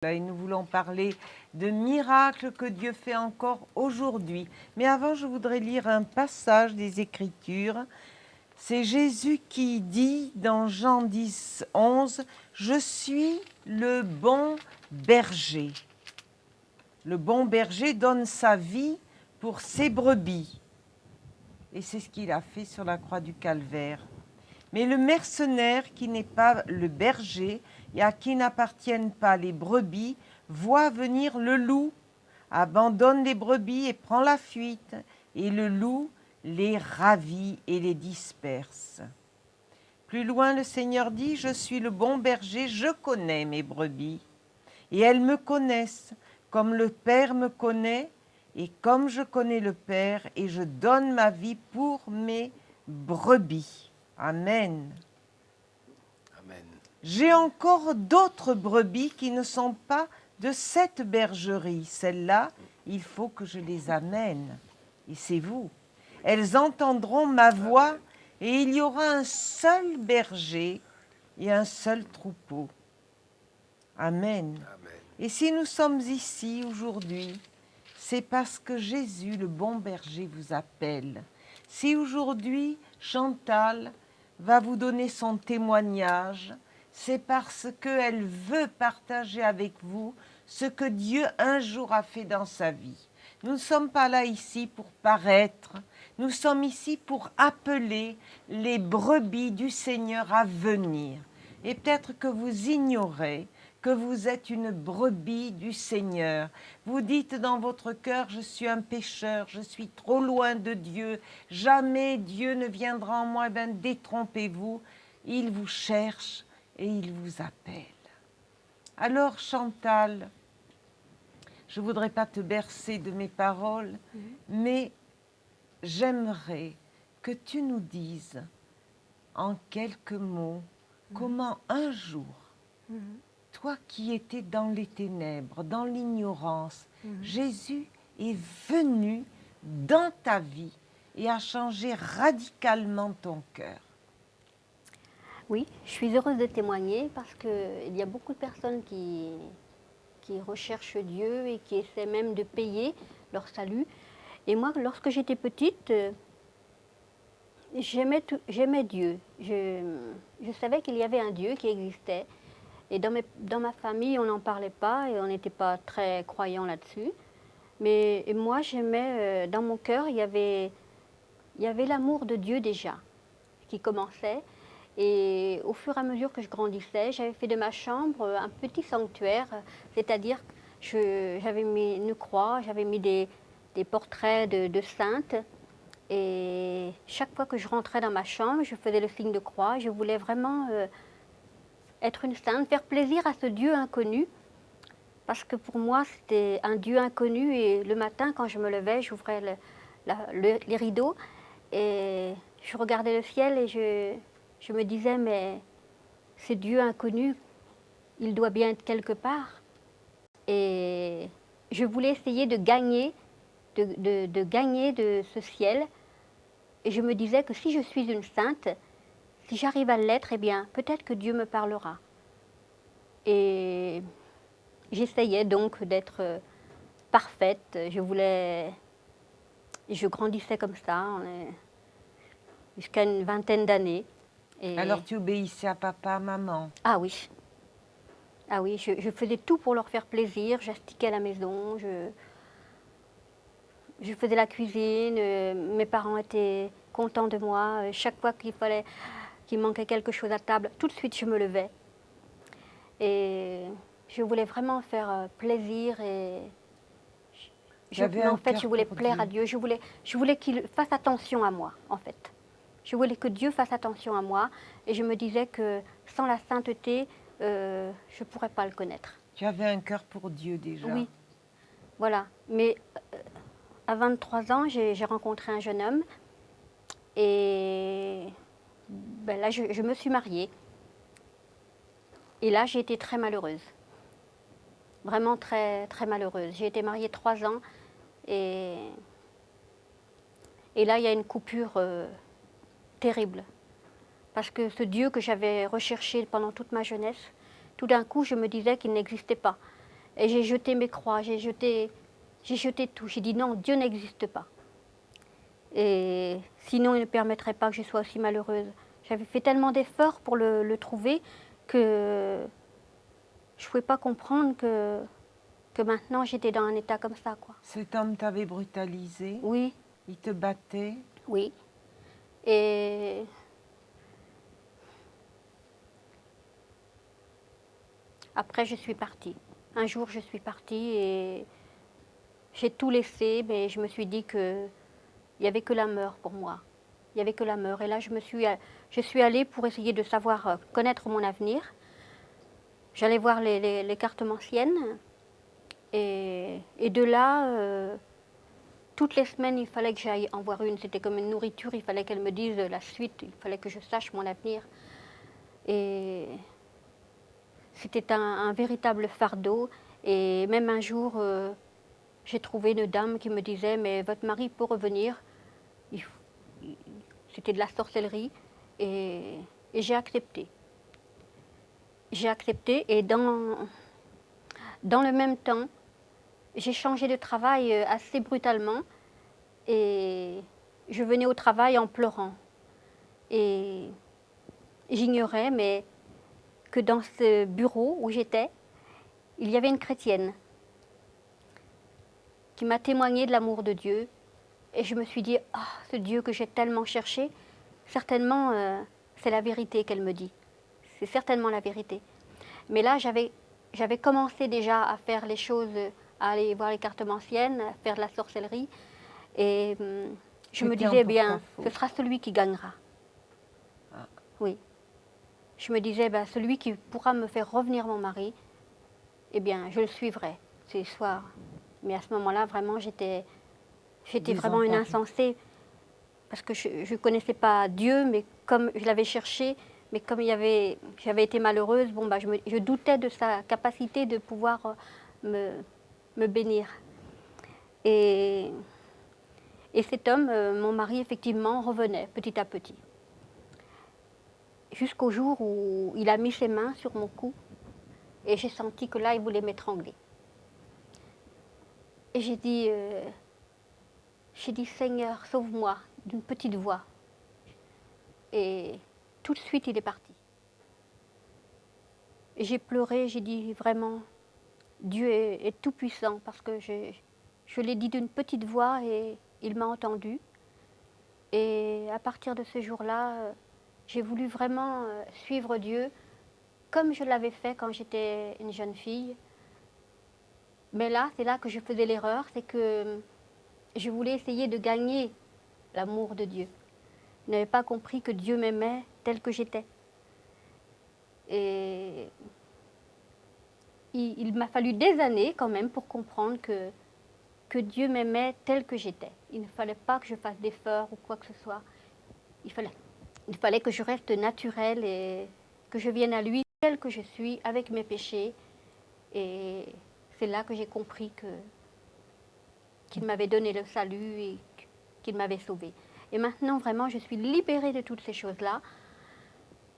Et nous voulons parler de miracles que Dieu fait encore aujourd'hui. Mais avant, je voudrais lire un passage des Écritures. C'est Jésus qui dit dans Jean 10, 11, « Je suis le bon berger. Le bon berger donne sa vie pour ses brebis. » Et c'est ce qu'il a fait sur la croix du Calvaire. Mais le mercenaire qui n'est pas le berger et à qui n'appartiennent pas les brebis voit venir le loup, abandonne les brebis et prend la fuite, et le loup les ravit et les disperse. Plus loin, le Seigneur dit, « Je suis le bon berger, je connais mes brebis, et elles me connaissent, comme le Père me connaît, et comme je connais le Père, et je donne ma vie pour mes brebis. » Amen. Amen. J'ai encore d'autres brebis qui ne sont pas de cette bergerie. Celles-là, il faut que je les amène. Et c'est vous. Elles entendront ma voix et il y aura un seul berger et un seul troupeau. Amen. Amen. Et si nous sommes ici aujourd'hui, c'est parce que Jésus, le bon berger, vous appelle. Si aujourd'hui, Chantal va vous donner son témoignage, c'est parce qu'elle veut partager avec vous ce que Dieu un jour a fait dans sa vie. Nous ne sommes pas là ici pour paraître, nous sommes ici pour appeler les brebis du Seigneur à venir. Et peut-être que vous ignorez que vous êtes une brebis du Seigneur. Vous dites dans votre cœur, je suis un pécheur, je suis trop loin de Dieu, jamais Dieu ne viendra en moi. Eh bien, détrompez-vous, il vous cherche et il vous appelle. Alors Chantal, je ne voudrais pas te bercer de mes paroles, mais j'aimerais que tu nous dises en quelques mots comment un jour, toi qui étais dans les ténèbres, dans l'ignorance, Jésus est venu dans ta vie et a changé radicalement ton cœur. Oui, je suis heureuse de témoigner parce qu'il y a beaucoup de personnes qui recherchent Dieu et qui essaient même de payer leur salut. Et moi, lorsque j'étais petite, j'aimais Dieu. Je savais qu'il y avait un Dieu qui existait. Et dans ma famille, on n'en parlait pas et on n'était pas très croyants là-dessus. Mais moi, j'aimais, dans mon cœur, il y avait l'amour de Dieu déjà qui commençait. Et au fur et à mesure que je grandissais, j'avais fait de ma chambre un petit sanctuaire, c'est-à-dire que j'avais mis une croix, j'avais mis des portraits de saintes. Et chaque fois que je rentrais dans ma chambre, je faisais le signe de croix. Je voulais vraiment être une sainte, faire plaisir à ce Dieu inconnu. Parce que pour moi, c'était un Dieu inconnu. Et le matin, quand je me levais, j'ouvrais les rideaux et je regardais le ciel et je me disais, mais ce Dieu inconnu, il doit bien être quelque part. Et je voulais essayer de gagner de ce ciel. Et je me disais que si je suis une sainte, si j'arrive à l'être, eh bien, peut-être que Dieu me parlera. Et j'essayais donc d'être parfaite. Je grandissais comme ça, jusqu'à une vingtaine d'années. Et... Alors tu obéissais à papa, maman? Ah oui. Ah oui, je faisais tout pour leur faire plaisir. J'astiquais à la maison, je faisais la cuisine. Mes parents étaient contents de moi. Chaque fois qu'il manquait quelque chose à table, tout de suite je me levais. Et je voulais vraiment faire plaisir et en fait, je voulais plaire à Dieu. Je voulais qu'il fasse attention à moi, en fait. Je voulais que Dieu fasse attention à moi et je me disais que sans la sainteté, je ne pourrais pas le connaître. Tu avais un cœur pour Dieu déjà. Oui, voilà. Mais à 23 ans, j'ai rencontré un jeune homme et ben là, je me suis mariée. Et là, j'ai été très malheureuse. Vraiment très, très malheureuse. J'ai été mariée 3 ans et là, il y a une coupure terrible. Parce que ce Dieu que j'avais recherché pendant toute ma jeunesse, tout d'un coup, je me disais qu'il n'existait pas. Et j'ai jeté mes croix, j'ai jeté tout. J'ai dit non, Dieu n'existe pas. Et sinon, il ne permettrait pas que je sois aussi malheureuse. J'avais fait tellement d'efforts pour le trouver que je ne pouvais pas comprendre que maintenant j'étais dans un état comme ça, quoi. Cet homme t'avait brutalisé, Oui, il te battait. oui. Et après, je suis partie. Un jour, je suis partie et j'ai tout laissé, mais je me suis dit qu'il n'y avait que la mort pour moi. Il n'y avait que la mort. Et là, je suis allée pour essayer de savoir connaître mon avenir. J'allais voir les cartes anciennes. Et de là, toutes les semaines, il fallait que j'aille en voir une. C'était comme une nourriture, il fallait qu'elle me dise la suite, il fallait que je sache mon avenir. Et c'était un véritable fardeau. Et même un jour, j'ai trouvé une dame qui me disait « Mais votre mari peut revenir ». C'était de la sorcellerie. Et j'ai accepté. J'ai accepté et dans le même temps, j'ai changé de travail assez brutalement et je venais au travail en pleurant. Et j'ignorais, mais que dans ce bureau où j'étais, il y avait une chrétienne qui m'a témoigné de l'amour de Dieu. Et je me suis dit, ah, ce Dieu que j'ai tellement cherché, certainement c'est la vérité qu'elle me dit. C'est certainement la vérité. Mais là, j'avais commencé déjà à faire les choses, à aller voir les cartes anciennes, à faire de la sorcellerie. Et je me disais, eh bien, ce sera celui qui gagnera. Ah. Oui. Je me disais, ben, celui qui pourra me faire revenir mon mari, eh bien, je le suivrai ces soirs. Mais à ce moment-là, vraiment, j'étais vraiment une insensée. Parce que je ne connaissais pas Dieu, mais comme je l'avais cherché, mais comme j'avais été malheureuse, bon, bah, je doutais de sa capacité de pouvoir me bénir. Et cet homme, mon mari, effectivement, revenait petit à petit. Jusqu'au jour où il a mis ses mains sur mon cou et j'ai senti que là, il voulait m'étrangler. Et j'ai dit, Seigneur, sauve-moi, d'une petite voix. Et tout de suite, il est parti. Et j'ai pleuré, j'ai dit vraiment, Dieu est tout puissant parce que je l'ai dit d'une petite voix et il m'a entendue. Et à partir de ce jour-là, j'ai voulu vraiment suivre Dieu comme je l'avais fait quand j'étais une jeune fille. Mais là, c'est là que je faisais l'erreur, c'est que je voulais essayer de gagner l'amour de Dieu. Je n'avais pas compris que Dieu m'aimait tel que j'étais. Et il m'a fallu des années quand même pour comprendre que Dieu m'aimait tel que j'étais. Il ne fallait pas que je fasse d'efforts ou quoi que ce soit. Il fallait que je reste naturelle et que je vienne à lui tel que je suis, avec mes péchés. Et c'est là que j'ai compris qu'il m'avait donné le salut et qu'il m'avait sauvée. Et maintenant, vraiment, je suis libérée de toutes ces choses-là.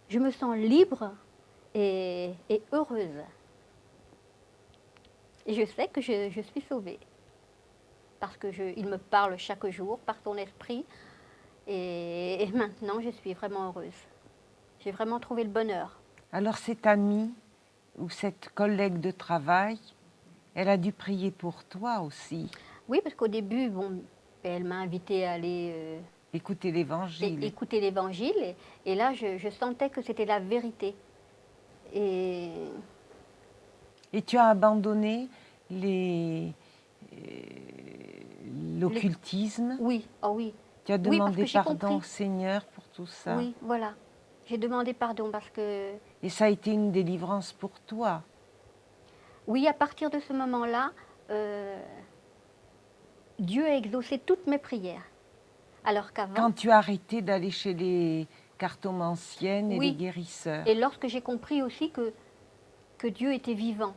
Je me sens libre et heureuse. Et je sais que je suis sauvée. Parce qu'il me parle chaque jour par son esprit. Et maintenant, je suis vraiment heureuse. J'ai vraiment trouvé le bonheur. Alors cette amie ou cette collègue de travail, elle a dû prier pour toi aussi. Oui, parce qu'au début, bon, elle m'a invitée à aller écouter l'évangile. Écouter l'évangile. Et là, je sentais que c'était la vérité. Et tu as abandonné l'occultisme. Oui, oh oui. Tu as demandé pardon compris. au Seigneur pour tout ça. Oui, voilà. J'ai demandé pardon parce que... Et ça a été une délivrance pour toi. Oui, à partir de ce moment-là, Dieu a exaucé toutes mes prières. Alors qu'avant... Quand tu as arrêté d'aller chez les cartomanciennes et les guérisseurs. Et lorsque j'ai compris aussi que Dieu était vivant.